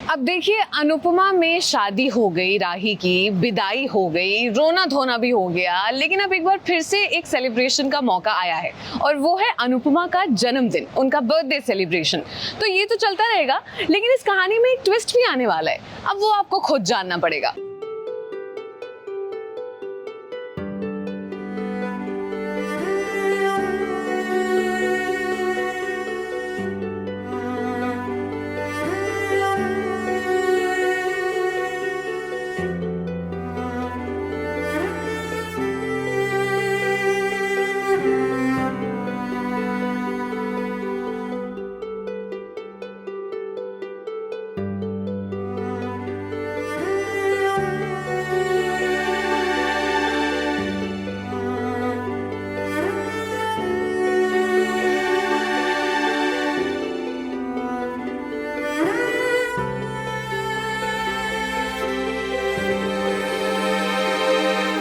अब देखिए, अनुपमा में शादी हो गई, राही की विदाई हो गई, रोना धोना भी हो गया, लेकिन अब एक बार फिर से एक सेलिब्रेशन का मौका आया है और वो है अनुपमा का जन्मदिन, उनका बर्थडे सेलिब्रेशन। तो ये तो चलता रहेगा, लेकिन इस कहानी में एक ट्विस्ट भी आने वाला है। अब वो आपको खुद जानना पड़ेगा।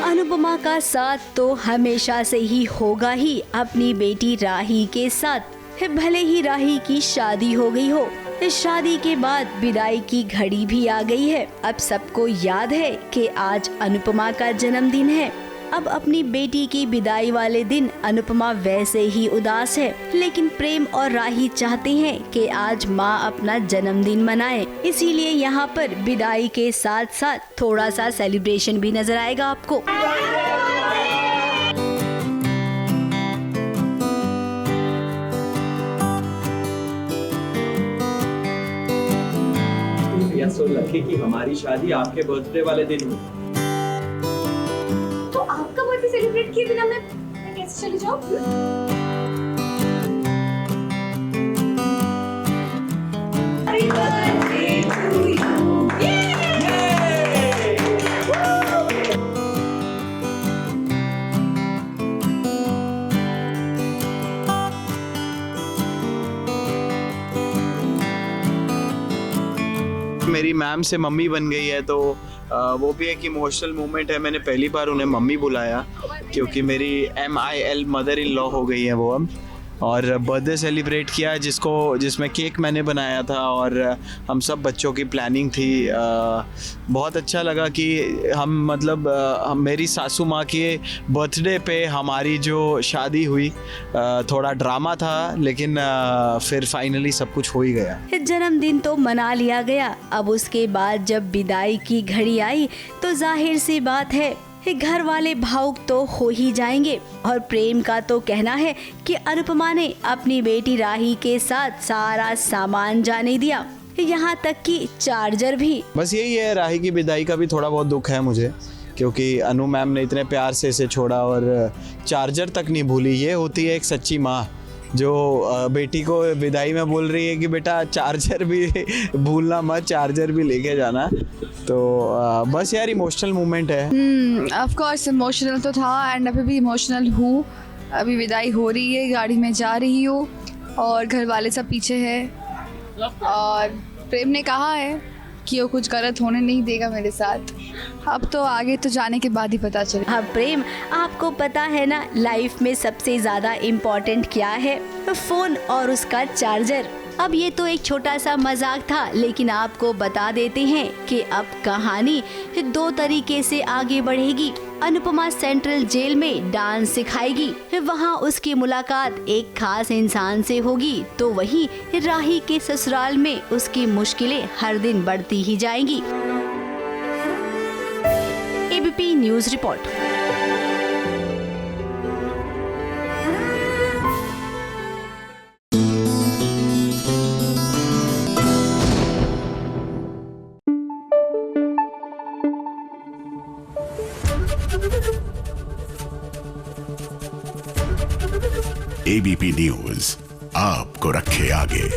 अनुपमा का साथ तो हमेशा से ही होगा ही अपनी बेटी राही के साथ। भले ही राही की शादी हो गई हो, इस शादी के बाद विदाई की घड़ी भी आ गई है। अब सबको याद है कि आज अनुपमा का जन्मदिन है। अब अपनी बेटी की विदाई वाले दिन अनुपमा वैसे ही उदास है, लेकिन प्रेम और राही चाहते हैं कि आज माँ अपना जन्मदिन मनाए। इसीलिए यहाँ पर विदाई के साथ साथ थोड़ा सा सेलिब्रेशन भी नजर आएगा आपको। सो लकी कि हमारी शादी आपके बर्थडे वाले दिन हुई। तो आपका बर्थडे सेलिब्रेट किए बिना मैं कैसे चली जाऊं? मेरी मैम से मम्मी बन गई है, तो वो भी एक इमोशनल मोमेंट है। मैंने पहली बार उन्हें मम्मी बुलाया क्योंकि मेरी MIL मदर इन लॉ हो गई है वो अब। और बर्थडे सेलिब्रेट किया जिसमें केक मैंने बनाया था और हम सब बच्चों की प्लानिंग थी। बहुत अच्छा लगा कि हम मेरी सासू माँ के बर्थडे पे हमारी जो शादी हुई, थोड़ा ड्रामा था लेकिन फिर फाइनली सब कुछ हो ही गया। जन्मदिन तो मना लिया गया। अब उसके बाद जब विदाई की घड़ी आई तो जाहिर सी बात है घर वाले भावुक तो हो ही जाएंगे। और प्रेम का तो कहना है कि अनुपमा ने अपनी बेटी राही के साथ सारा सामान जाने दिया, यहाँ तक कि चार्जर भी। बस यही है, राही की विदाई का भी थोड़ा बहुत दुख है मुझे, क्योंकि अनु मैम ने इतने प्यार से इसे छोड़ा और चार्जर तक नहीं भूली। ये होती है एक सच्ची माँ जो बेटी को विदाई में बोल रही है कि बेटा चार्जर भी भूलना मत, चार्जर भी लेके जाना। तो बस यार इमोशनल मोमेंट है। ऑफ कोर्स इमोशनल तो था एंड अभी भी इमोशनल हूँ। अभी विदाई हो रही है, गाड़ी में जा रही हूँ और घर वाले सब पीछे हैं और प्रेम ने कहा है कि वो कुछ गलत होने नहीं देगा मेरे साथ। अब तो आगे तो जाने के बाद ही पता चले। हाँ प्रेम, आपको पता है ना लाइफ में सबसे ज्यादा इम्पोर्टेंट क्या है? फोन और उसका चार्जर। अब ये तो एक छोटा सा मजाक था, लेकिन आपको बता देते हैं कि अब कहानी 2 तरीके से आगे बढ़ेगी। अनुपमा सेंट्रल जेल में डांस सिखाएगी, वहाँ उसकी मुलाकात एक खास इंसान से होगी, तो वहीं राही के ससुराल में उसकी मुश्किलें हर दिन बढ़ती ही जाएंगी। ABP news report. ABP news आपको रखे आगे।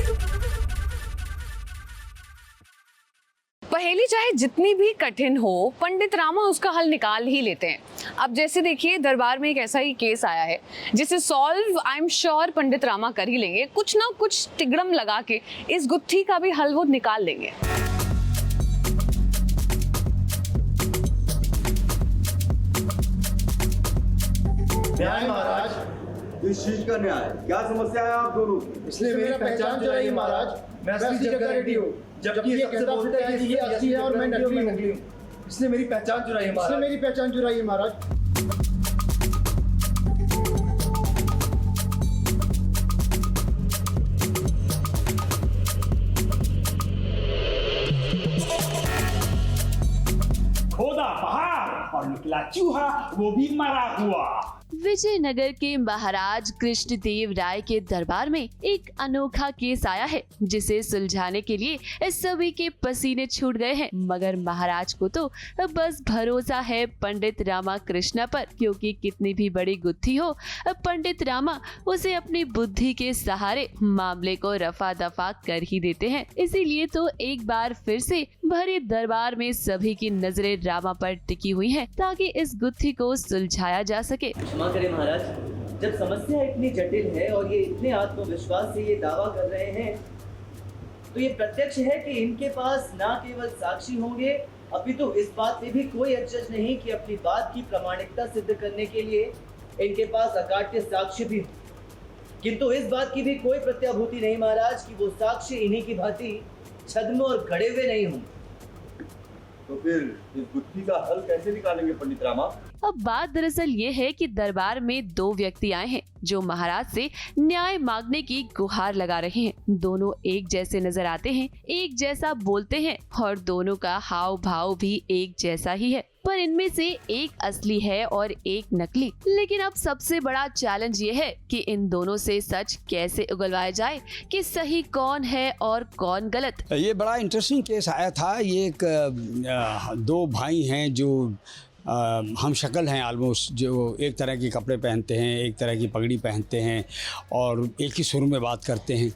पहेली चाहे जितनी भी कठिन हो, पंडित रामा उसका हल निकाल ही लेते हैं। अब जैसे देखिए, दरबार में एक ऐसा ही केस आया है जिसे सॉल्व आई एम श्योर पंडित रामा कर ही लेंगे। कुछ ना कुछ तिगड़म लगा के इस गुत्थी का भी हल वो निकाल लेंगे। न्याय महाराज। किस चीज का न्याय? क्या समस्या है आप दोनों की? इसलिए मेरी पहचान चुराई महाराज। मैं असली जगह रेडी हूँ। जबकि ये कहता फिरता है कि ये असली है और मैं नकली हूँ। इसने मेरी पहचान चुराई है महाराज। इसने मेरी पहचान चुराई है महाराज। खोदा पहाड़ और निकला चूहा, वो भी मरा हुआ। विजयनगर के महाराज कृष्णदेव राय के दरबार में एक अनोखा केस आया है, जिसे सुलझाने के लिए इस सभी के पसीने छूट गए हैं। मगर महाराज को तो बस भरोसा है पंडित रामा कृष्णा पर, क्योंकि कितनी भी बड़ी गुत्थी हो, पंडित रामा उसे अपनी बुद्धि के सहारे मामले को रफा दफा कर ही देते हैं। इसीलिए तो एक बार फिर से भरे दरबार में सभी की नजरें रामा पर टिकी हुई हैं, ताकि इस गुत्थी को सुलझाया जा सके। क्षमा करें महाराज, जब समस्या इतनी जटिल है और ये इतने आत्मविश्वास से ये दावा कर रहे हैं, तो ये प्रत्यक्ष है कि इनके पास ना केवल साक्षी होंगे, अपितु इस बात में भी कोई अचरज नहीं कि अपनी बात की प्रामाणिकता सिद्ध करने के लिए इनके पास अकाट्य साक्ष्य भी हो। किंतु इस बात की भी कोई प्रत्याभूति नहीं महाराज कि वो साक्ष्य इन्हीं की भांति छद्म और गढ़े हुए नहीं होंगे। तो फिर इस गुत्थी का हल कैसे निकालेंगे पंडित रामा? अब बात दरअसल ये है कि दरबार में दो व्यक्ति आए हैं जो महाराज से न्याय मांगने की गुहार लगा रहे हैं। दोनों एक जैसे नजर आते हैं, एक जैसा बोलते हैं और दोनों का हाव भाव भी एक जैसा ही है, पर इनमें से एक असली है और एक नकली। लेकिन अब सबसे बड़ा चैलेंज ये है कि इन दोनों से सच कैसे उगलवाया जाए कि सही कौन है और कौन गलत। ये बड़ा इंटरेस्टिंग केस आया था। ये एक दो भाई हैं जो हम शक्ल हैं ऑलमोस्ट, जो एक तरह के कपड़े पहनते हैं, एक तरह की पगड़ी पहनते हैं और एक ही सुर में बात करते हैं।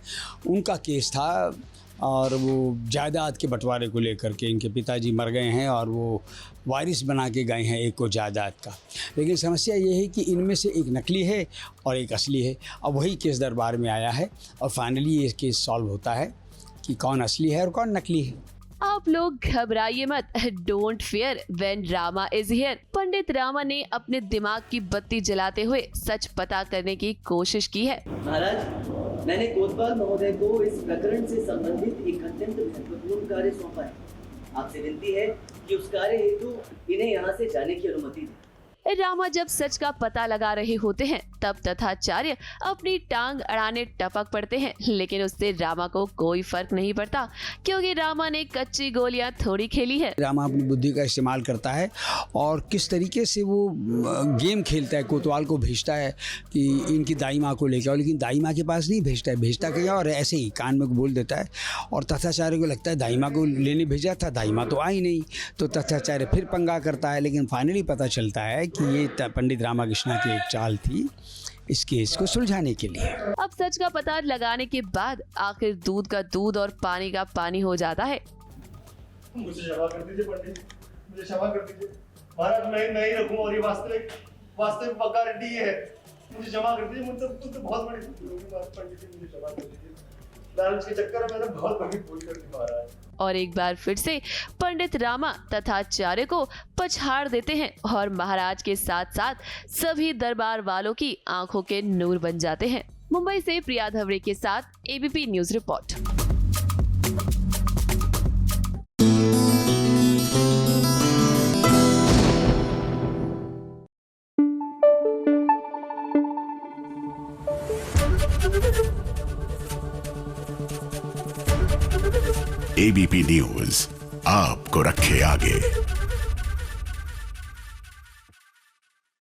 उनका केस था और वो जायदाद के बंटवारे को लेकर के, इनके पिताजी मर गए हैं और वो वारिस बना के गए हैं एक को जायदाद का। लेकिन समस्या ये है कि इनमें से एक नकली है और एक असली है। अब वही केस दरबार में आया है और फाइनली ये केस सॉल्व होता है कि कौन असली है और कौन नकली है। आप लोग घबराइए मत, don't fear when Rama is here. Pandit Rama ने अपने दिमाग की बत्ती जलाते हुए सच पता करने की कोशिश की है। महाराज, मैंने कोतवाल महोदय को इस प्रकरण से संबंधित एक अत्यंत महत्वपूर्ण कार्य सौंपा है। आपसे विनती है कि उस कार्य हेतु इन्हें यहाँ से जाने की अनुमति दें। रामा जब सच का पता लगा रहे होते हैं तब तथाचार्य अपनी टांग अड़ाने टपक पड़ते हैं, लेकिन उससे रामा को कोई फर्क नहीं पड़ता, क्योंकि रामा ने कच्ची गोलियां थोड़ी खेली है। रामा अपनी बुद्धि का इस्तेमाल करता है और किस तरीके से वो गेम खेलता है। कोतवाल को भेजता है कि इनकी दाई माँ को लेकर आओ, लेकिन दाई माँ के पास नहीं भेजता है, भेजता क्या और ऐसे ही कान में बोल देता है। और तथाचार्य को लगता है दाई माँ को लेने भेजा था, दाई माँ तो आई नहीं, तो तथाचार्य फिर पंगा करता है। लेकिन फाइनली पता चलता है कि ये पंडित रामा कृष्णा की एक चाल थी इस केस को सुलझाने के लिए। अब सच का पता लगाने के बाद आखिर दूध का दूध और पानी का पानी हो जाता है। मुझे क्षमा कर दीजिए पंडित, मुझे क्षमा कर दीजिए महाराज, मैं नहीं रखूं और ये वास्तविक गारंटी है। मुझे क्षमा कर दीजिए, मुझसे बहुत बड़ी भूल होगी पंडित जी, मुझे क्षमा कर दीजिए। लालच के चक्कर में मैंने बहुत बड़ी भूल कर दी महाराज। और एक बार फिर से पंडित रामा तथा आचार्य को पछाड़ देते हैं और महाराज के साथ साथ सभी दरबार वालों की आंखों के नूर बन जाते हैं। मुंबई से प्रिया धवरे के साथ ABP news report. ABP news आपको रखे आगे।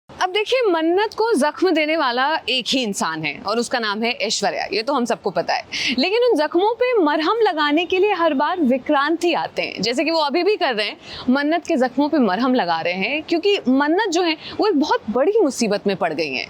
अब देखिए, मन्नत को जख्म देने वाला एक ही इंसान है और उसका नाम है ऐश्वर्या। ये तो हम सबको पता है, लेकिन उन जख्मों पे मरहम लगाने के लिए हर बार विक्रांत ही आते हैं, जैसे कि वो अभी भी कर रहे हैं। मन्नत के जख्मों पे मरहम लगा रहे हैं क्योंकि मन्नत जो है वो एक बहुत बड़ी मुसीबत में पड़ गई है।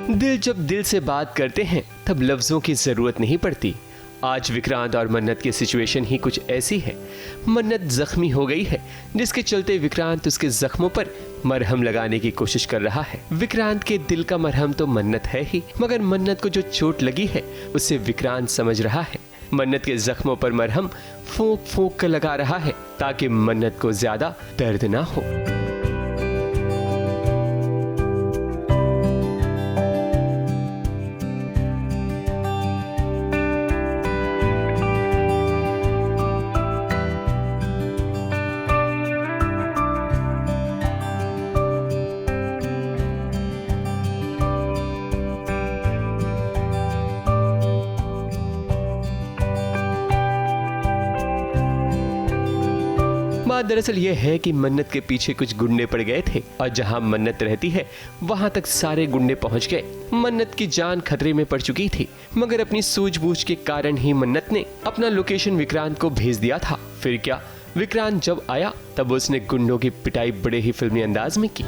दिल जब दिल से बात करते हैं तब लफ्जों की जरूरत नहीं पड़ती। आज विक्रांत और मन्नत की सिचुएशन ही कुछ ऐसी है। मन्नत जख्मी हो गई है, जिसके चलते विक्रांत उसके जख्मों पर मरहम लगाने की कोशिश कर रहा है। विक्रांत के दिल का मरहम तो मन्नत है ही, मगर मन्नत को जो चोट लगी है उसे विक्रांत समझ रहा है। मन्नत के जख्मों पर मरहम फूंक फूंक कर लगा रहा है ताकि मन्नत को ज्यादा दर्द ना हो। बात दरअसल ये है कि मन्नत के पीछे कुछ गुंडे पड़ गए थे और जहां मन्नत रहती है वहां तक सारे गुंडे पहुंच गए। मन्नत की जान खतरे में पड़ चुकी थी, मगर अपनी सूझबूझ के कारण ही मन्नत ने अपना लोकेशन विक्रांत को भेज दिया था। फिर क्या, विक्रांत जब आया तब उसने गुंडों की पिटाई बड़े ही फिल्मी अंदाज में की।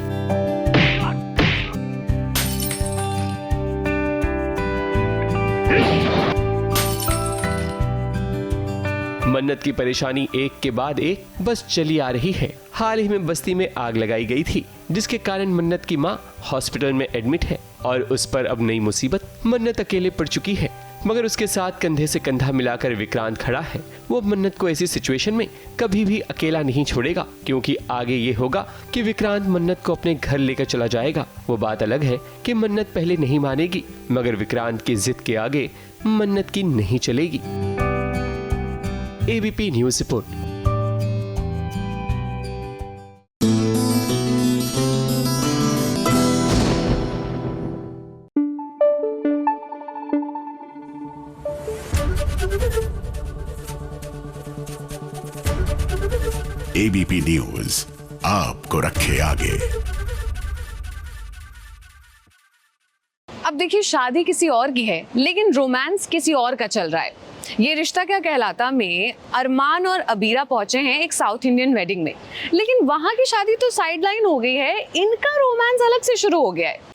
मन्नत की परेशानी एक के बाद एक बस चली आ रही है। हाल ही में बस्ती में आग लगाई गई थी, जिसके कारण मन्नत की मां हॉस्पिटल में एडमिट है और उस पर अब नई मुसीबत। मन्नत अकेले पड़ चुकी है, मगर उसके साथ कंधे से कंधा मिलाकर विक्रांत खड़ा है। वो मन्नत को ऐसी सिचुएशन में कभी भी अकेला नहीं छोड़ेगा, क्योंकि आगे ये होगा कि विक्रांत मन्नत को अपने घर लेकर चला जाएगा। वो बात अलग है कि मन्नत पहले नहीं मानेगी, मगर विक्रांत की जिद के आगे मन्नत की नहीं चलेगी। ABP news report. ABP news आपको रखे आगे। अब देखिए, शादी किसी और की है लेकिन रोमांस किसी और का चल रहा है। ये रिश्ता क्या कहलाता में अरमान और अबीरा पहुंचे हैं एक साउथ इंडियन वेडिंग में, लेकिन वहां की शादी तो साइडलाइन हो गई है, इनका रोमांस अलग से शुरू हो गया है।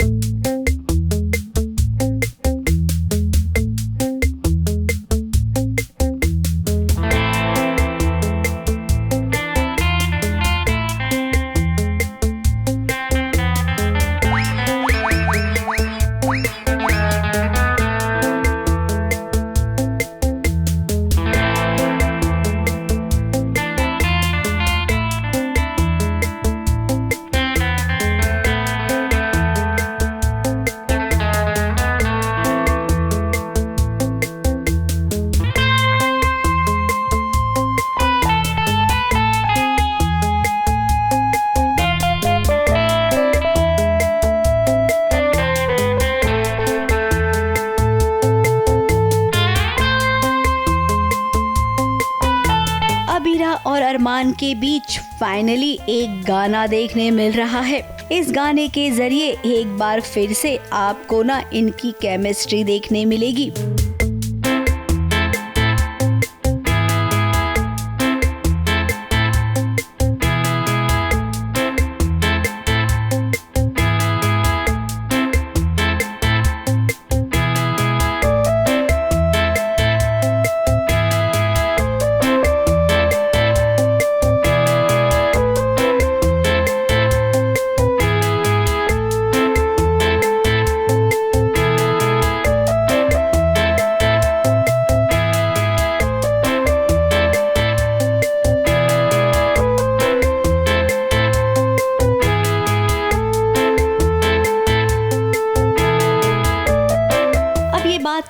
और अरमान के बीच फाइनली एक गाना देखने मिल रहा है। इस गाने के जरिए एक बार फिर से आपको ना इनकी केमिस्ट्री देखने मिलेगी।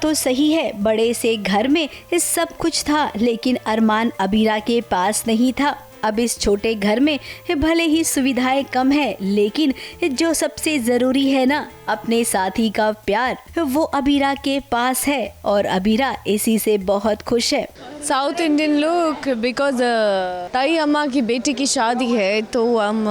तो सही है, बड़े से घर में इस सब कुछ था, लेकिन अरमान अबीरा के पास नहीं था। अब इस छोटे घर में भले ही सुविधाएं कम है, लेकिन जो सबसे जरूरी है ना, अपने साथी का प्यार, वो अबीरा के पास है और अबीरा इसी से बहुत खुश है। साउथ इंडियन लुक बिकॉज ताई अम्मा की बेटी की शादी है, तो हम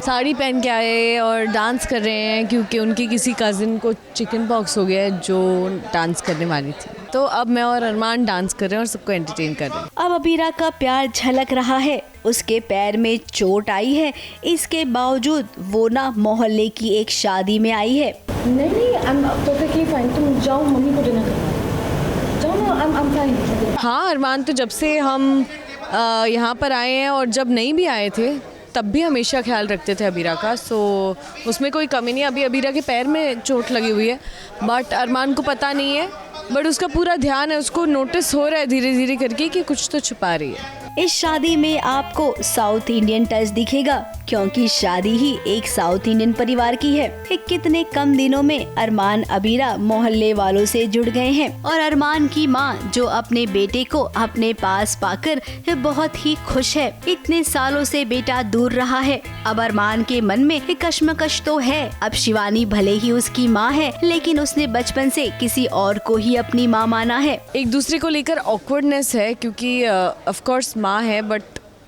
साड़ी पहन के आए और डांस कर रहे हैं, क्योंकि उनकी किसी कजिन को चिकन पॉक्स हो गया है जो डांस करने वाली थी। तो अब मैं और अरमान डांस कर रहे हैं और सबको एंटरटेन कर रहे हैं। अब अबीरा का प्यार झलक रहा है। उसके पैर में चोट आई है, इसके बावजूद वो ना मोहल्ले की एक शादी में आई है। नहीं, आई एम परफेक्टली फाइन। तुम जाओ मम्मी को डिनर करवा, जाओ ना, आई एम फाइन। हाँ अरमान, तो जब से हम यहाँ पर आए हैं और जब नहीं भी आए थे तब भी हमेशा ख्याल रखते थे अबीरा का, सो उसमें कोई कमी नहीं। अभी अबीरा के पैर में चोट लगी हुई है, बट अरमान को पता नहीं है, बट उसका पूरा ध्यान है, उसको नोटिस हो रहा है धीरे धीरे करके कि कुछ तो छुपा रही है। इस शादी में आपको साउथ इंडियन टच दिखेगा, क्योंकि शादी ही एक साउथ इंडियन परिवार की है। कितने कम दिनों में अरमान अबीरा मोहल्ले वालों से जुड़ गए हैं और अरमान की मां, जो अपने बेटे को अपने पास पाकर बहुत ही खुश है। इतने सालों से बेटा दूर रहा है, अब अरमान के मन में कश्मकश तो है। अब शिवानी भले ही उसकी माँ है, लेकिन उसने बचपन से किसी और को ही अपनी माँ माना है। एक दूसरे को लेकर ऑकवर्डनेस है, क्योंकि ऑफ कोर्स माँ है, बट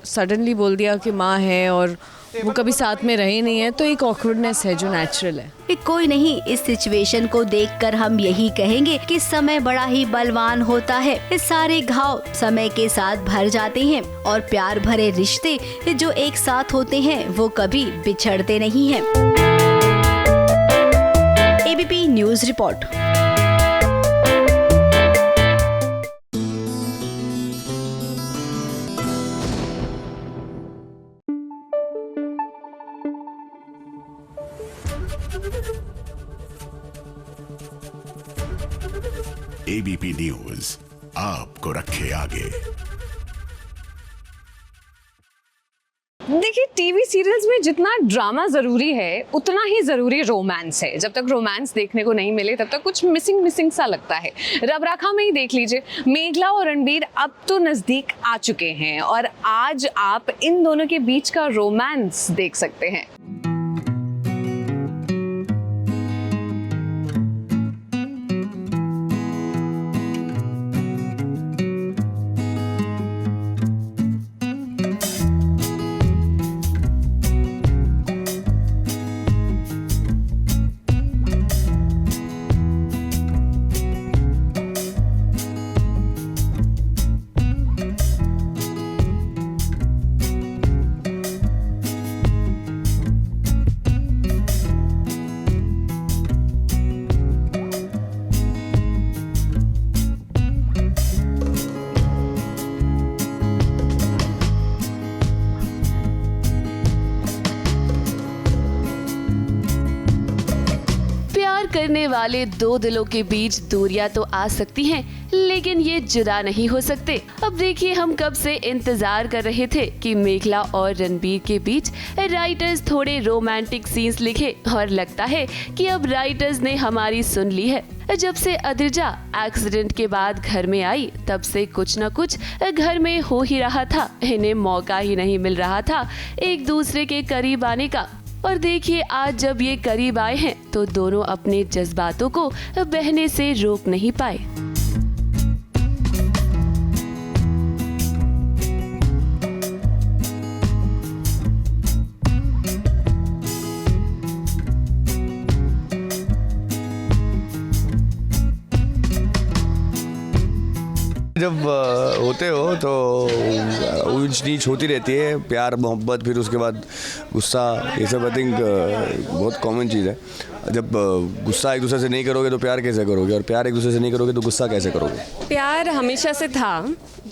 सडनली बोल दिया कि माँ है और वो कभी साथ में रहे नहीं है, तो एक ऑकवर्डनेस है जो नेचुरल है। कोई नहीं, इस सिचुएशन को देखकर हम यही कहेंगे कि समय बड़ा ही बलवान होता है। इस सारे घाव समय के साथ भर जाते हैं और प्यार भरे रिश्ते जो एक साथ होते हैं वो कभी बिछड़ते नहीं हैं। ABP news report. ABP news आपको रखे आगे। देखिए, टीवी सीरियल्स में जितना ड्रामा जरूरी है उतना ही जरूरी रोमांस है। जब तक रोमांस देखने को नहीं मिले तब तक कुछ मिसिंग सा लगता है। रब राखा में ही देख लीजिए, मेघला और रणबीर अब तो नजदीक आ चुके हैं और आज आप इन दोनों के बीच का रोमांस देख सकते हैं। करने वाले दो दिलों के बीच दूरियां तो आ सकती हैं, लेकिन ये जुदा नहीं हो सकते। अब देखिए, हम कब से इंतजार कर रहे थे कि मेघला और रणबीर के बीच राइटर्स थोड़े रोमांटिक सीन्स लिखे और लगता है कि अब राइटर्स ने हमारी सुन ली है। जब से अद्रिजा एक्सीडेंट के बाद घर में आई तब से कुछ न कुछ घर में हो ही रहा था। इन्हें मौका ही नहीं मिल रहा था एक दूसरे के करीब आने का। और देखिए, आज जब ये करीब आए हैं तो दोनों अपने जज्बातों को बहने से रोक नहीं पाए। जब होते हो तो ऊंच नीच होती रहती है, प्यार मोहब्बत, फिर उसके बाद गुस्सा, ये सब आई थिंक बहुत कॉमन चीज़ है। जब गुस्सा एक दूसरे से नहीं करोगे तो प्यार कैसे करोगे, और प्यार एक दूसरे से नहीं करोगे तो गुस्सा कैसे करोगे। प्यार हमेशा से था,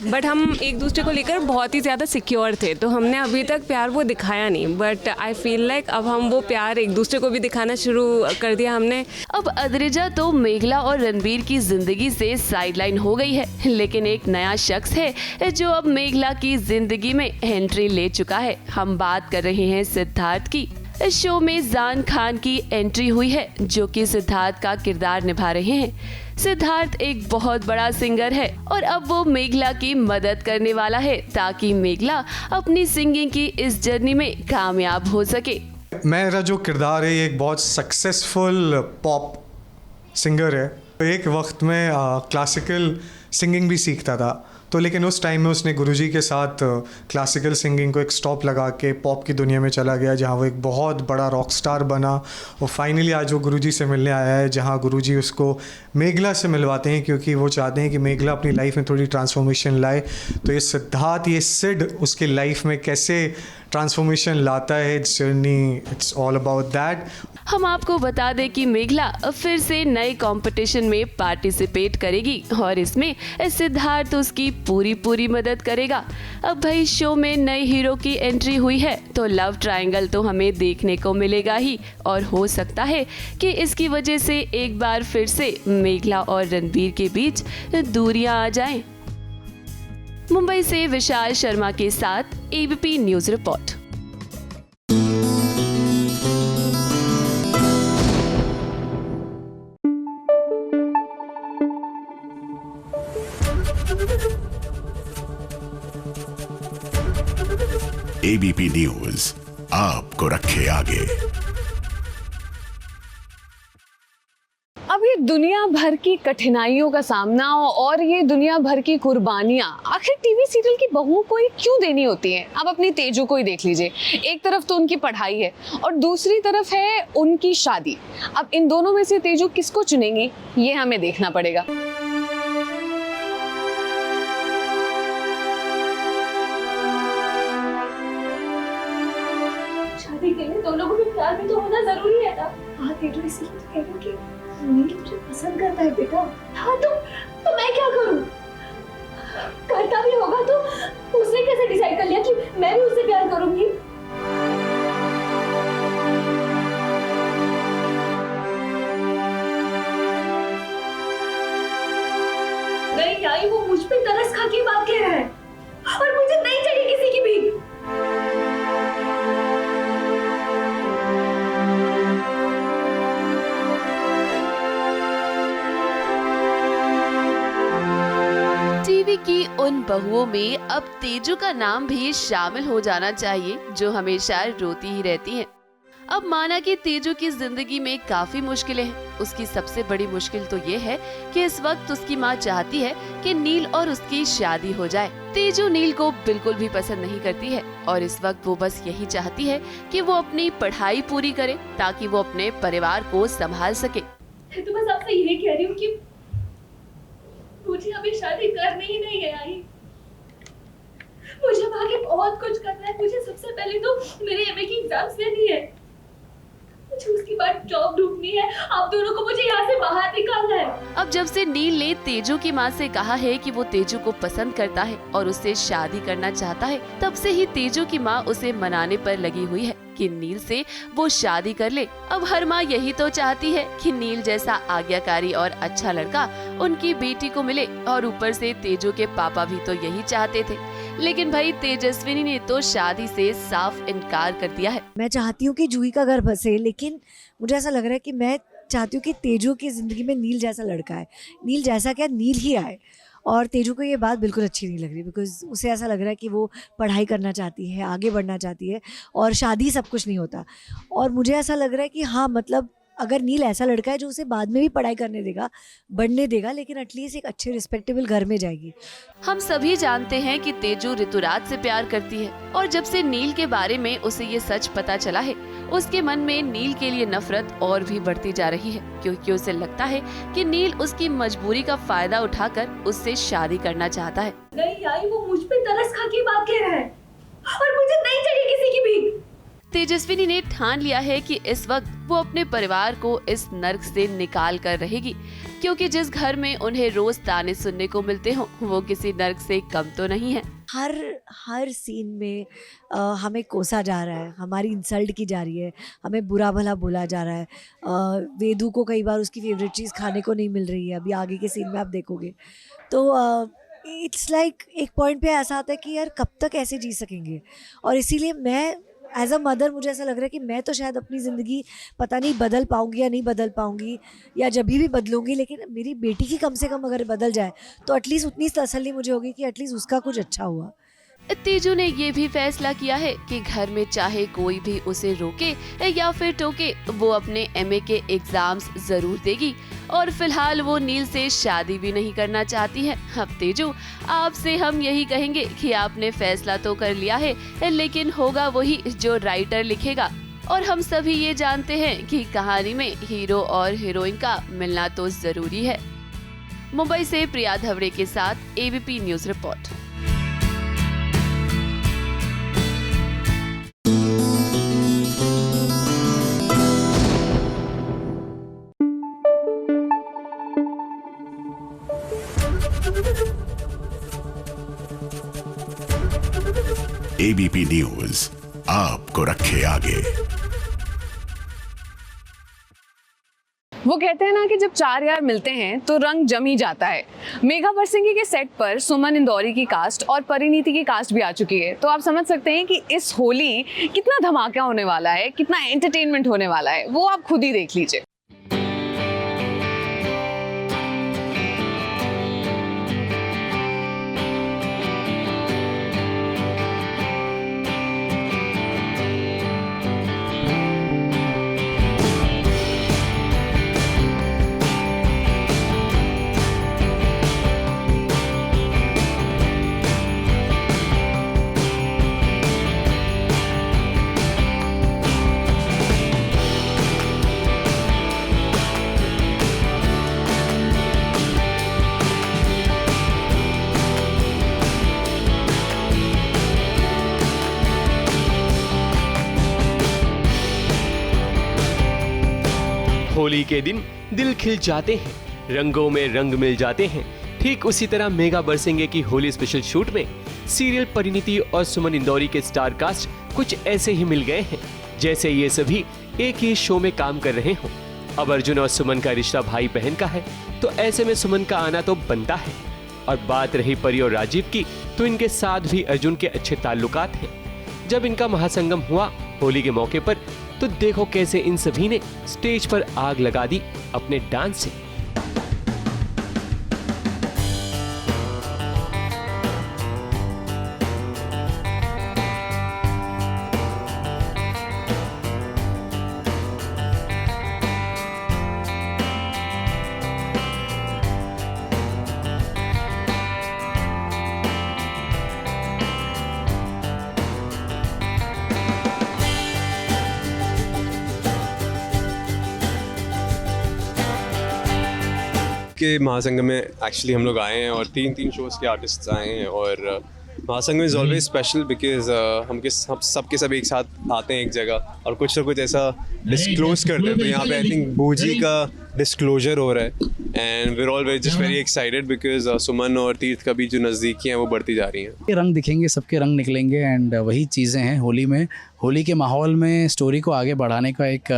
बट हम एक दूसरे को लेकर बहुत ही ज़्यादा सिक्योर थे, तो हमने अभी तक प्यार वो दिखाया नहीं। बट आई फील लाइक अब हम वो प्यार एक दूसरे को भी दिखाना शुरू कर दिया हमने। अब अद्रिजा तो मेघला और रणबीर की जिंदगी से साइडलाइन हो गई है, लेकिन एक नया शख्स है जो अब मेघला की जिंदगी में एंट्री ले चुका है। हम बात कर रहे हैं सिद्धार्थ की। इस शो में जान खान की एंट्री हुई है, जो कि सिद्धार्थ का किरदार निभा रहे हैं। सिद्धार्थ एक बहुत बड़ा सिंगर है और अब वो मेघला की मदद करने वाला है ताकि मेघला अपनी सिंगिंग की इस जर्नी में कामयाब हो सके। मेरा जो किरदार है ये एक बहुत सक्सेसफुल पॉप सिंगर है। एक वक्त में क्लासिकल सिंगिंग भी सीखता था, तो लेकिन उस टाइम में उसने गुरुजी के साथ क्लासिकल सिंगिंग को एक स्टॉप लगा के पॉप की दुनिया में चला गया, जहाँ वो एक बहुत बड़ा रॉक स्टार बना। और फाइनली आज वो गुरुजी से मिलने आया है, जहाँ गुरुजी उसको मेघला से मिलवाते हैं, क्योंकि वो चाहते हैं कि मेघला अपनी लाइफ में थोड़ी ट्रांसफॉर्मेशन लाए। तो ये सिद्धार्थ, ये सिड उसकी लाइफ में कैसे ट्रांसफॉर्मेशन लाता है, it's journey, it's all about that. हम आपको बता दें कि मेघला अब फिर से नए कंपटीशन में पार्टिसिपेट करेगी और इसमें सिद्धार्थ उसकी पूरी मदद करेगा। अब भाई शो में नए हीरो की एंट्री हुई है तो लव ट्रायंगल तो हमें देखने को मिलेगा ही, और हो सकता है कि इसकी वजह से एक बार फिर से मेघला और रणबीर के बीच दूरियां आ जाएं। मुंबई से विशाल शर्मा के साथ ABP news report. ABP news आपको रखे आगे। अब ये दुनिया भर की कठिनाइयों का सामना और ये दुनिया भर की कुर्बानियां आखिर टीवी सीरियल की बहुओं को ही क्यों देनी होती हैं? अब अपनी तेजू को ही देख लीजिए, एक तरफ तो उनकी पढ़ाई है और दूसरी तरफ है उनकी शादी। अब इन दोनों में से तेजू किसको चुनेंगी, ये हमें देखना पड़ेगा। शादी के लिए दोनों को भी प्यार भी तो होना जरूरी है ना। हाँ तेजू, इसलिए तो कह रही हूँ कि नील मुझे पसंद करता है बेटा। हाँ तो मैं क्या करूं? करता भी होगा तो उसने कैसे डिसाइड कर लिया कि मैं भी उससे प्यार करूंगी? नहीं आई, वो मुझ पे तरस खा के बात कह रहा है और मुझे नहीं चाहिए किसी की भी। टीवी की उन बहुओं में अब तेजू का नाम भी शामिल हो जाना चाहिए जो हमेशा रोती ही रहती हैं। अब माना कि तेजू की जिंदगी में काफी मुश्किलें हैं। उसकी सबसे बड़ी मुश्किल तो ये है कि इस वक्त उसकी माँ चाहती है कि नील और उसकी शादी हो जाए। तेजू नील को बिल्कुल भी पसंद नहीं करती है और इस वक्त वो बस यही चाहती है कि वो अपनी पढ़ाई पूरी करे ताकि वो अपने परिवार को संभाल सके। तो बस आपसे यही कह रही हूँ कि मुझे अभी शादी करनी ही नहीं है आई। मुझे आगे बहुत कुछ करना है। मुझे सबसे पहले तो मेरे एमए की एग्जाम्स देनी है, मुझे उसके बाद जॉब ढूंढनी है। आप दोनों को मुझे यहाँ से बाहर निकालना है। अब जब से नील ने तेजू की माँ से कहा है कि वो तेजू को पसंद करता है और उससे शादी करना चाहता है, तब से ही तेजू की माँ उसे मनाने पर लगी हुई है कि नील से वो शादी कर ले। अब हर माँ यही तो चाहती है कि नील जैसा आज्ञाकारी और अच्छा लड़का उनकी बेटी को मिले, और ऊपर से तेजू के पापा भी तो यही चाहते थे। लेकिन भाई तेजस्विनी ने तो शादी से साफ इनकार कर दिया है। मैं चाहती हूँ कि जूही का घर बसे, लेकिन मुझे ऐसा लग रहा है कि मैं चाहती हूँ कि तेजू की ज़िंदगी में नील जैसा लड़का है। नील जैसा क्या, नील ही आए। और तेजू को ये बात बिल्कुल अच्छी नहीं लग रही, बिकॉज उसे ऐसा लग रहा है कि वो पढ़ाई करना चाहती है, आगे बढ़ना चाहती है और शादी सब कुछ नहीं होता। और मुझे ऐसा लग रहा है कि हाँ, मतलब अगर नील ऐसा लड़का है जो उसे बाद में भी पढ़ाई करने देगा, बढ़ने देगा, लेकिन एटलीस्ट एक अच्छे रिस्पेक्टेबल घर में जाएगी। हम सभी जानते हैं कि तेजू ऋतुराज से प्यार करती है और जब से नील के बारे में उसे ये सच पता चला है, उसके मन में नील के लिए नफरत और भी बढ़ती जा रही है, क्योंकि उसे लगता है कि नील उसकी मजबूरी का फायदा उठाकर उससे शादी करना चाहता है। नहीं आई, वो मुझ पे तरस खा के बात कह रहा है और मुझे नहीं चाहिए किसी की भी। तेजस्विनी ने ठान लिया है कि इस वक्त वो अपने परिवार को इस नर्क से निकाल कर रहेगी, क्योंकि जिस घर में उन्हें रोज ताने सुनने को मिलते हो वो किसी नर्क से कम तो नहीं है। हर सीन में हमें कोसा जा रहा है, हमारी इंसल्ट की जा रही है, हमें बुरा भला बोला जा रहा है। वेदू को कई बार उसकी फेवरेट चीज़ खाने को नहीं मिल रही है, अभी आगे के सीन में आप देखोगे। तो इट्स लाइक एक पॉइंट पे ऐसा आता है कि यार कब तक ऐसे जी सकेंगे। और इसीलिए मैं एज अ मदर, मुझे ऐसा लग रहा है कि मैं तो शायद अपनी ज़िंदगी पता नहीं बदल पाऊंगी या नहीं बदल पाऊंगी, या जब भी बदलूंगी, लेकिन मेरी बेटी की कम से कम अगर बदल जाए तो एटलीस्ट उतनी तसल्ली मुझे होगी कि एटलीस्ट उसका कुछ अच्छा हुआ। तेजू ने ये भी फैसला किया है कि घर में चाहे कोई भी उसे रोके या फिर टोके, वो अपने एमए के एग्जाम्स जरूर देगी और फिलहाल वो नील से शादी भी नहीं करना चाहती है। अब तेजू, आपसे हम यही कहेंगे कि आपने फैसला तो कर लिया है, लेकिन होगा वही जो राइटर लिखेगा। और हम सभी ये जानते हैं कि कहानी में हीरो और हीरोइन का मिलना तो जरूरी है। मुंबई से प्रिया धवड़े के साथ ABP news report. ABP news आपको रखे आगे। वो कहते हैं ना कि जब चार यार मिलते हैं तो रंग जम ही जाता है। मेघा बरसिंगी के सेट पर सुमन इंदौरी की कास्ट और परिणीति की कास्ट भी आ चुकी है, तो आप समझ सकते हैं कि इस होली कितना धमाका होने वाला है, कितना एंटरटेनमेंट होने वाला है, वो आप खुद ही देख लीजिए। होली के दिन दिल खिल जाते हैं, रंगों में रंग मिल जाते हैं। ठीक उसी तरह मेघा बरसिंगे की होली स्पेशल शूट में सीरियल परिणीति और सुमन इंदौरी के स्टार कास्ट कुछ ऐसे ही मिल गए हैं जैसे ये सभी एक ही शो में काम कर रहे हों। अब अर्जुन और सुमन का रिश्ता भाई बहन का है, तो ऐसे में सुमन का आना तो बनता है। और बात रही परी और राजीव की, तो इनके साथ भी अर्जुन के अच्छे ताल्लुकात हैं। जब इनका महासंगम हुआ होली के मौके पर, तो देखो कैसे इन सभी ने स्टेज पर आग लगा दी अपने डांस से। के महासंगम में एक्चुअली हम लोग आए हैं और तीन शोज़ के आर्टिस्ट्स आए हैं और महासंगम इज़ ऑलवेज स्पेशल बिकॉज हम सबके सब एक साथ आते हैं एक जगह और कुछ ना कुछ ऐसा डिस्क्लोज करते हैं। तो यहाँ पे आई थिंक बूजी का डिस्क्लोजर हो रहा है and we are all just very excited because Suman और तीर्थ का भी जो नज़दीकी हैं वो बढ़ती जा रही हैं। रंग दिखेंगे, सबके रंग निकलेंगे एंड वही चीज़ें हैं होली में। होली के माहौल में स्टोरी को आगे बढ़ाने का एक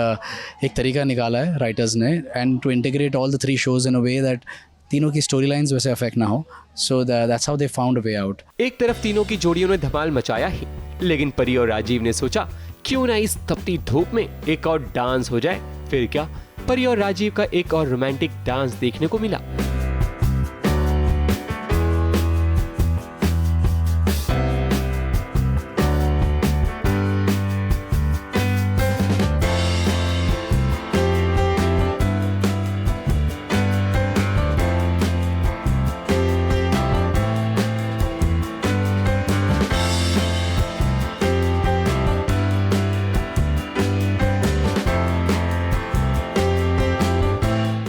तरीका निकाला है राइटर्स ने, and to integrate all the 3 shows in a way that तीनों की स्टोरी लाइंस वैसे अफेक्ट ना हो। So that's how they found a way out. एक तरफ तीनों की जोड़ियों ने धमाल मचाया ही, लेकिन परी और राजीव ने सोचा क्यों ना इस तपती धूप में एक और डांस हो जाए। फिर क्या, परी और राजीव का एक और रोमांटिक डांस देखने को मिला।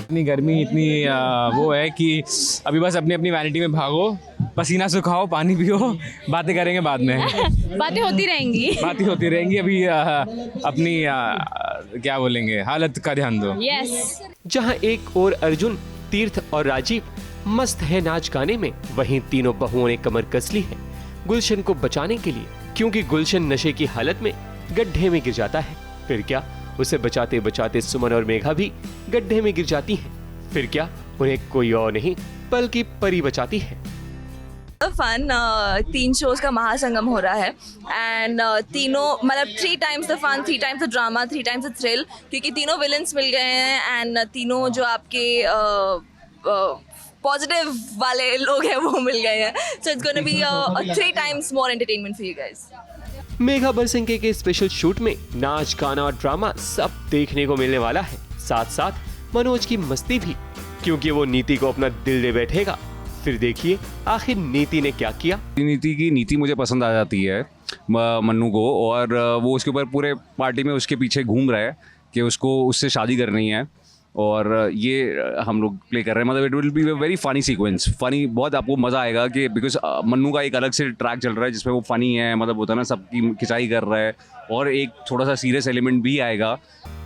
इतनी गर्मी, इतनी वो है कि अभी बस अपनी अपनी वैनिटी में भागो, पसीना सुखाओ, पानी पियो, बातें करेंगे बाद में। बातें होती रहेंगी। अभी अपनी क्या बोलेंगे, हालत का ध्यान दो। जहाँ एक और अर्जुन, तीर्थ और राजीव मस्त है नाच गाने में, वहीं तीनों बहुओं ने कमर कस ली है गुलशन को बचाने के लिए, क्योंकि गुलशन नशे की हालत में गड्ढे में गिर जाता है। फिर क्या, उसे बचाते बचाते सुमन और मेघा भी गड्ढे में गिर जाती हैं। फिर क्या, उन्हें कोई और नहीं बल्कि परी बचाती है। फन 3 शोज का महासंगम हो रहा है एंड तीनों मतलब 3 times the fun, 3 times the drama, 3 times the thrill, क्योंकि तीनों विलन्स मिल गए हैं एंड तीनों जो आपके पॉजिटिव वाले लोग हैं वो मिल गए हैं. So it's going to be 3 times more entertainment for you guys. Megha बरसिंके के स्पेशल शूट में नाच, गाना और ड्रामा सब देखने को मिलने वाला है. साथ साथ मनोज की मस्ती भी, क्योंकि वो नीति को अपना दिल दे बैठेगा. फिर देखिए आखिर नीति ने क्या किया. नीति मुझे पसंद आ जाती है मन्नू को, और वो उसके ऊपर पूरे पार्टी में उसके पीछे घूम रहा है कि उसको उससे शादी करनी है, और ये हम लोग प्ले कर रहे हैं. मतलब it will be very funny sequence. Funny बहुत आपको मज़ा आएगा कि बिकॉज मन्नू का एक अलग से ट्रैक चल रहा है जिसमें वो फनी है, मतलब होता है ना, सबकी खिंचाई कर रहा है, और एक थोड़ा सा सीरियस एलिमेंट भी आएगा.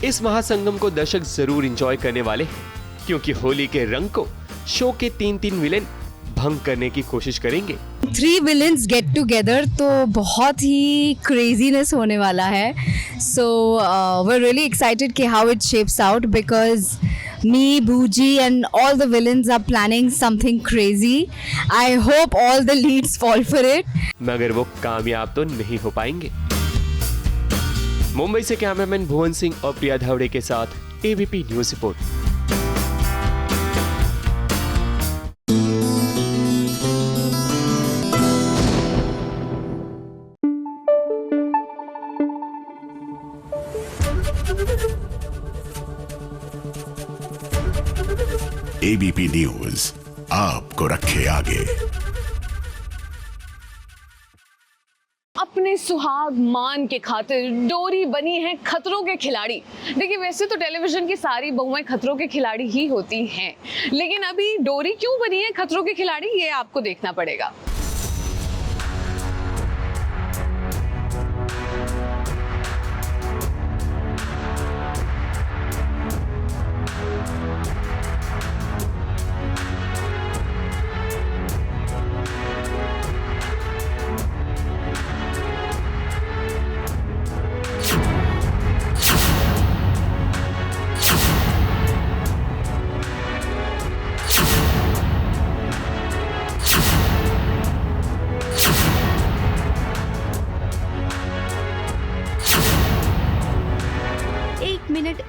इस महासंगम को दर्शक जरूर एंजॉय करने वाले हैं, क्योंकि होली के रंग को शो के 3 विलेन भंग करने की कोशिश करेंगे. 3 विलेन्स गेट टुगेदर तो बहुत ही क्रेजीनेस होने वाला है. So we are really excited कि how it shapes out, because me, Bhuji and all the villains are planning something crazy. I hope all the leads fall for it. मगर वो कामयाब तो नहीं हो पाएंगे. मुंबई से कैमरामैन भुवन सिंह और प्रिया धावड़े के साथ ABP news report. ABP news आपको रखे आगे. अपने सुहाग मान के खातिर डोरी बनी है खतरों के खिलाड़ी. देखिए, वैसे तो टेलीविजन की सारी बहुएं खतरों के खिलाड़ी ही होती हैं, लेकिन अभी डोरी क्यों बनी है खतरों के खिलाड़ी, ये आपको देखना पड़ेगा.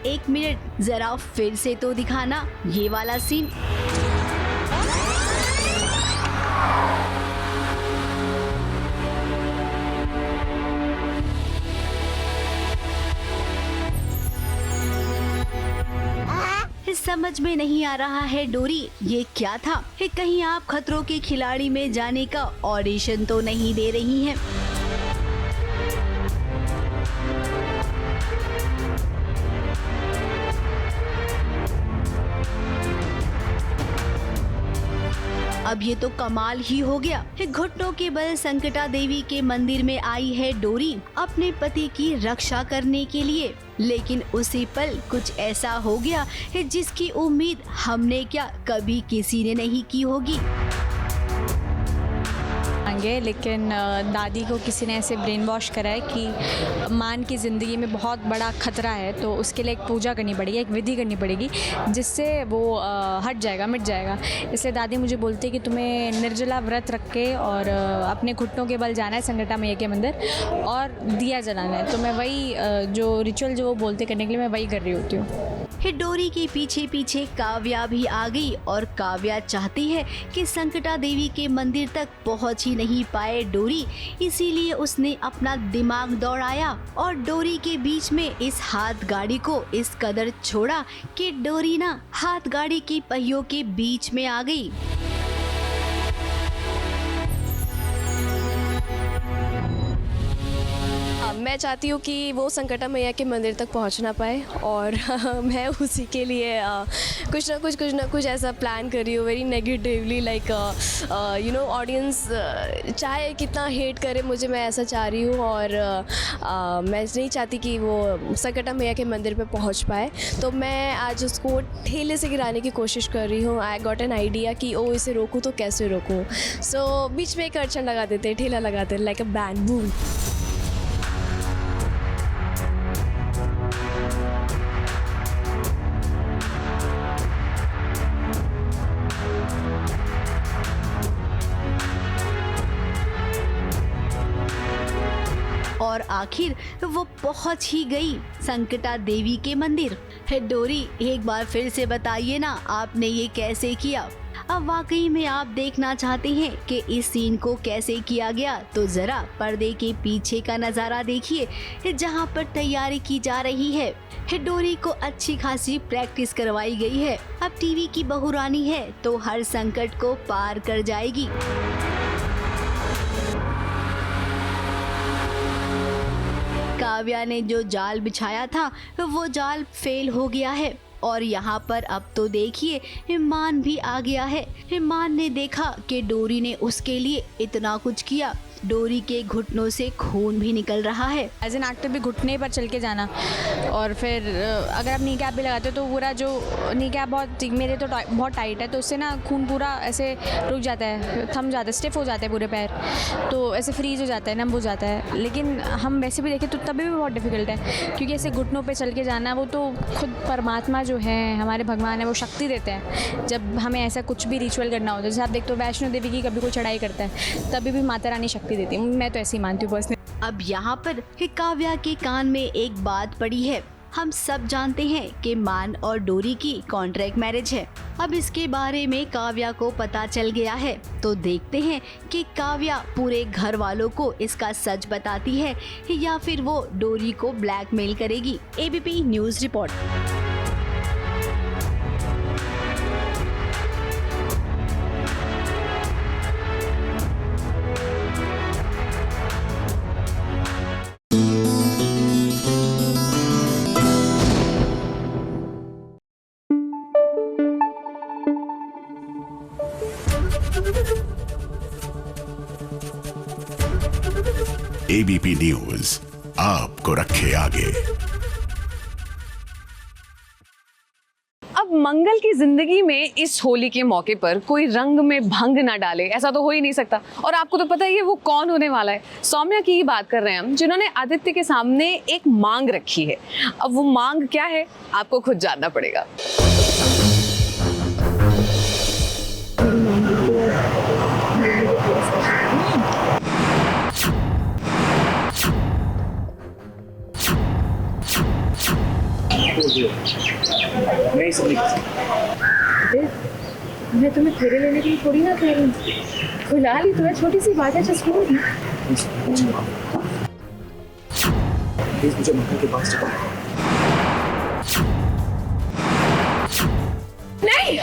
एक मिनट जरा फिर से तो दिखाना ये वाला सीन. समझ में नहीं आ रहा है डोरी ये क्या था. कहीं आप खतरों के खिलाड़ी में जाने का ऑडिशन तो नहीं दे रही हैं? अब ये तो कमाल ही हो गया. घुटनों के बल संकटा देवी के मंदिर में आई है डोरी अपने पति की रक्षा करने के लिए, लेकिन उसी पल कुछ ऐसा हो गया जिसकी उम्मीद हमने क्या कभी किसी ने नहीं की होगी. लेकिन दादी को किसी ने ऐसे ब्रेन वॉश करा है कि मान की ज़िंदगी में बहुत बड़ा खतरा है, तो उसके लिए एक पूजा करनी पड़ेगी, एक विधि करनी पड़ेगी जिससे वो हट जाएगा, मिट जाएगा. इसलिए दादी मुझे बोलती है कि तुम्हें निर्जला व्रत रख के और अपने घुटनों के बल जाना है संकटा मैया के मंदिर और दिया जलाना है. तो मैं वही जो रिचुअल जो वो बोलते करने के लिए मैं वही कर रही होती हूँ. डोरी के पीछे पीछे काव्या भी आ गई और काव्या चाहती है कि संकटा देवी के मंदिर तक पहुंच ही नहीं पाए डोरी, इसीलिए उसने अपना दिमाग दौड़ाया और डोरी के बीच में इस हाथ गाड़ी को इस कदर छोड़ा कि डोरी ना हाथ गाड़ी की पहियों के बीच में आ गई. मैं चाहती हूँ कि वो संकटा मैया के मंदिर तक पहुँच ना पाए, और मैं उसी के लिए कुछ ना कुछ ऐसा प्लान कर रही हूँ very negatively, like you know audience चाहे कितना हेट करे मुझे, मैं ऐसा चाह रही हूँ. और मैं नहीं चाहती कि वो संकटा मैया के मंदिर पे पहुँच पाए, तो मैं आज उसको ठेले से गिराने की कोशिश कर रही हूँ. आई गॉट एन आइडिया कि ओ इसे रोकूँ तो कैसे रोकूँ. सो बीच में एक अड़चन लगा देते, ठेला लगा देते, लाइक अ बैम्बू. और आखिर वो पहुंच ही गई संकटा देवी के मंदिर. डोरी एक बार फिर से बताइए ना आपने ये कैसे किया. अब वाकई में आप देखना चाहते हैं कि इस सीन को कैसे किया गया, तो जरा पर्दे के पीछे का नज़ारा देखिए जहां पर तैयारी की जा रही है। डोरी को अच्छी खासी प्रैक्टिस करवाई गई है। अब टीवी की बहू रानी है तो हर संकट को पार कर जाएगी। काव्या ने जो जाल बिछाया था वो जाल फेल हो गया है और यहाँ पर अब तो देखिए मान भी आ गया है। मान ने देखा कि डोरी ने उसके लिए इतना कुछ किया, डोरी के घुटनों से खून भी निकल रहा है। एज एन एक्टर भी घुटने पर चल के जाना, और फिर अगर आप नी कैप भी लगाते हो तो पूरा जो नी कैप मेरे तो बहुत टाइट है, तो उससे ना खून पूरा ऐसे रुक जाता है, थम जाता है, स्टिफ हो जाते हैं पूरे पैर, तो ऐसे फ्रीज हो जाता है, नम हो जाता है। लेकिन हम वैसे भी देखें तो तभी भी बहुत डिफिकल्ट है, क्योंकि ऐसे घुटनों पर चल के जाना, वो तो खुद परमात्मा जो है, हमारे भगवान है, वो शक्ति देते हैं। जब हमें ऐसा कुछ भी रिचुअल करना होता है, जैसे आप देखते हो वैष्णो देवी की कभी कोई चढ़ाई करता है, तभी भी माता रानी शक्ति देती है। मैं तो ऐसे ही मानती हूँ पर्सनली। अब यहाँ पर काव्या के कान में एक बात पड़ी है। हम सब जानते हैं कि मान और डोरी की कॉन्ट्रैक्ट मैरिज है। अब इसके बारे में काव्या को पता चल गया है, तो देखते हैं कि काव्या पूरे घर वालों को इसका सच बताती है या फिर वो डोरी को ब्लैकमेल करेगी। ABP news report. ABP news आपको रखे आगे। अब मंगल की जिंदगी में इस होली के मौके पर कोई रंग में भंग ना डाले, ऐसा तो हो ही नहीं सकता। और आपको तो पता ही है वो कौन होने वाला है। सौम्या की ही बात कर रहे हैं हम, जिन्होंने आदित्य के सामने एक मांग रखी है। अब वो मांग क्या है आपको खुद जानना पड़ेगा। नहीं समझ, मैं तुम्हें फेरे लेने के लिए थोड़ी ना कह रही हूँ, खुला ली तुम्हें, छोटी सी बात है, जस्ट मुझे मंगल के पास चलो। नहीं।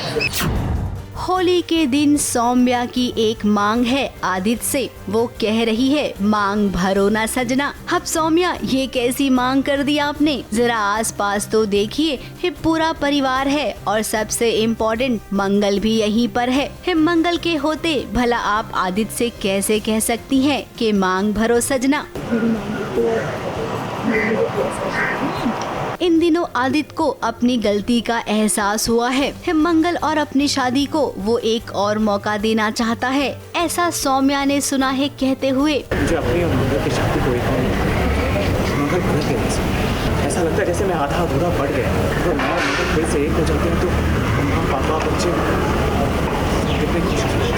होली के दिन सौम्या की एक मांग है आदित्य से। वो कह रही है, मांग भरो ना सजना। अब सौम्या ये कैसी मांग कर दी आपने? जरा आसपास तो देखिए, पूरा परिवार है और सबसे इम्पोर्टेंट मंगल भी यहीं पर है। मंगल के होते भला आप आदित्य से कैसे कह सकती हैं कि मांग भरो सजना? इन दिनों आदित्य को अपनी गलती का एहसास हुआ है। मंगल और अपनी शादी को वो एक और मौका देना चाहता है, ऐसा सौम्या ने सुना है कहते हुए। मुझे अपनी और मंगल की शादी को मंगल बदल गया, ऐसा लगता है जैसे मैं आधा अधूरा बढ़ गया। अगर मैं मंगल फिर से एक हो जाते हैं तो माँ पापा बच्चे कितने खुश होंगे।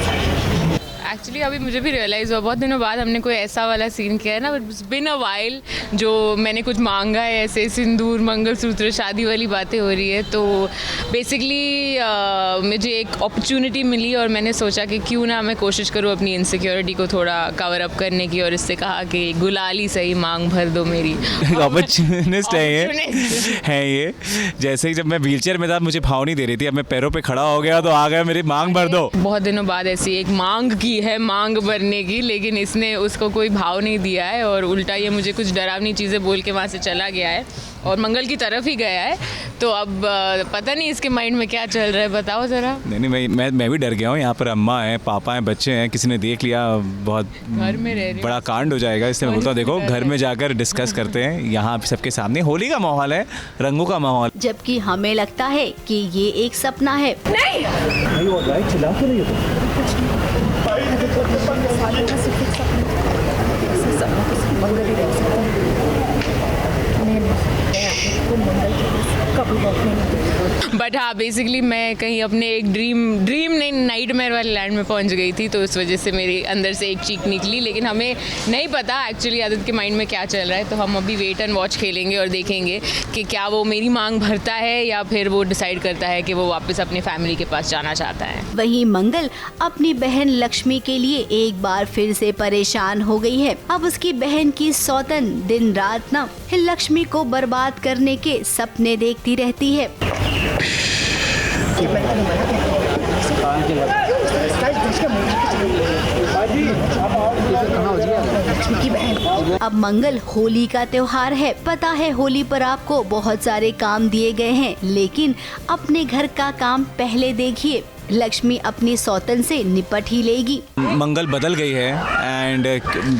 एक्चुअली अभी मुझे भी रियलाइज़ हुआ, बहुत दिनों बाद हमने कोई ऐसा वाला सीन किया है ना, इट्स बिन अ वाइल, जो मैंने कुछ मांगा है, ऐसे सिंदूर मंगलसूत्र शादी वाली बातें हो रही है। तो बेसिकली मुझे एक अपॉर्चुनिटी मिली और मैंने सोचा कि क्यों ना मैं कोशिश करूँ अपनी इनसिक्योरिटी को थोड़ा कवर अप करने की, और इससे कहा कि गुलाल ही सही, मांग भर दो मेरी। अपॉर्चुनिस्ट है ये। जैसे जब मैं व्हीलचेयर में था मुझे भाव नहीं दे रही थी, अब मैं पैरों पे खड़ा हो गया तो आ गया मेरी मांग भर दो। बहुत दिनों बाद ऐसी एक मांग की है, मांग भरने की, लेकिन इसने उसको कोई भाव नहीं दिया है और उल्टा ये मुझे कुछ डरावनी चीज़ें बोल के वहाँ से चला गया है और मंगल की तरफ ही गया है। तो अब पता नहीं इसके माइंड में क्या चल रहा है, बताओ ज़रा। नहीं, मैं भी डर गया हूँ। यहाँ पर अम्मा है, पापा हैं, बच्चे हैं, किसी ने देख लिया बहुत घर में रह बड़ा कांड हो जाएगा। इसलिए मैं बोलता हूँ देखो घर में जाकर डिस्कस करते हैं। यहाँ सबके सामने होली का माहौल है, रंगों का माहौल। जबकि हमें लगता है कि ये एक सपना है। नहीं, चिल्ला क्यों रही हो? बट हाँ, बेसिकली मैं कहीं अपने एक ड्रीम नहीं, नाइटमेयर वाले लैंड में पहुंच गई थी, तो उस वजह से मेरे अंदर से एक चीख निकली। लेकिन हमें नहीं पता एक्चुअली आदित्य के माइंड में क्या चल रहा है, तो हम अभी वेट एंड वॉच खेलेंगे और देखेंगे कि क्या वो मेरी मांग भरता है या फिर वो डिसाइड करता है कि वो वापस अपनी फैमिली के पास जाना चाहता है। वहीं मंगल अपनी बहन लक्ष्मी के लिए एक बार फिर से परेशान हो गई है। अब उसकी बहन की सौतन दिन रात ना लक्ष्मी को बर्बाद करने के सपने देखती रहती है। अब मंगल होली का त्योहार है। पता है होली पर आपको बहुत सारे काम दिए गए हैं, लेकिन अपने घर का काम पहले देखिए। लक्ष्मी अपनी सौतन से निपट ही लेगी। मंगल बदल गई है एंड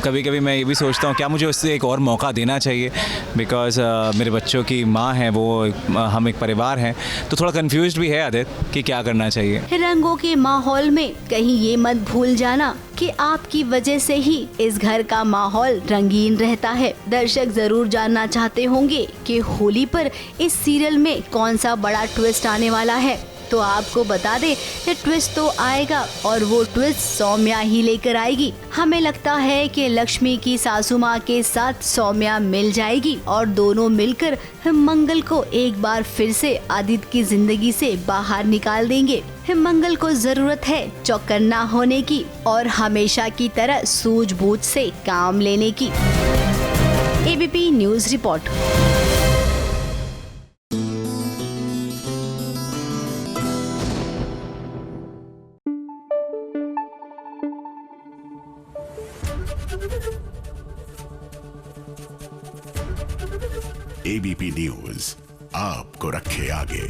कभी कभी मैं ये भी सोचता हूँ क्या मुझे उससे एक और मौका देना चाहिए, बिकॉज मेरे बच्चों की माँ है वो, हम एक परिवार हैं, तो थोड़ा कंफ्यूज्ड भी है आदित्य कि क्या करना चाहिए। रंगों के माहौल में कहीं ये मत भूल जाना कि आपकी वजह से ही इस घर का माहौल रंगीन रहता है। दर्शक जरूर जानना चाहते होंगे कि होली पर इस सीरियल में कौन सा बड़ा ट्विस्ट आने वाला है, तो आपको बता दे कि ट्विस्ट तो आएगा और वो ट्विस्ट सौम्या ही लेकर आएगी। हमें लगता है कि लक्ष्मी की सासू माँ के साथ सौम्या मिल जाएगी और दोनों मिलकर मंगल को एक बार फिर से आदित्य की जिंदगी से बाहर निकाल देंगे। मंगल को जरूरत है चौकन्ना होने की और हमेशा की तरह सूझबूझ से काम लेने की। ABP news report. ABP news आपको रखे आगे।